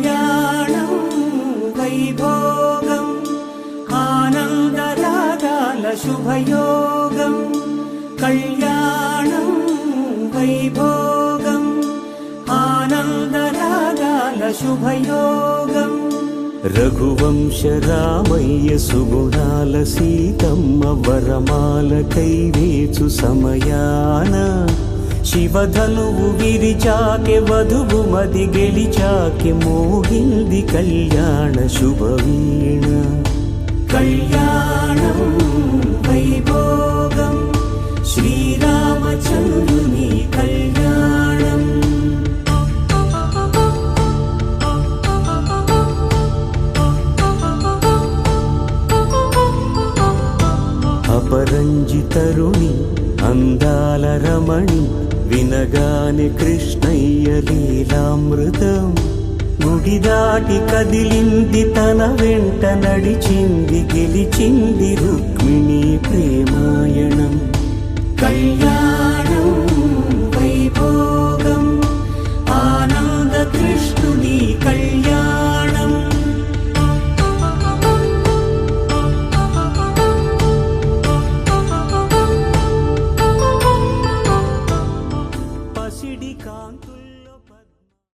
కళ్యాణం వైభోగం ఆనందరాగాల శుభయోగం కళ్యాణం వైభోగం ఆనందరాగాల శుభయోగం రఘువంశ రామయ్య సుగుణాల సీతమ్మ వరమాల కైవేచు సమయాన శివధనువు విరిచాకె వధువు మది గెలిచాకె మోగింది కళ్యాణ శుభవీణ కళ్యాణం వైభోగం శ్రీరామచంద్రుని కళ్యాణం అపరంజి తరుణి అందాల రమణి వినగాని కృష్ణయ్య లీలామృతం గుడి దాటి కదిలింది తన వెంట నడిచింది గెలిచింది రుక్మిణి ప్రేమాయణం కళ్యాణ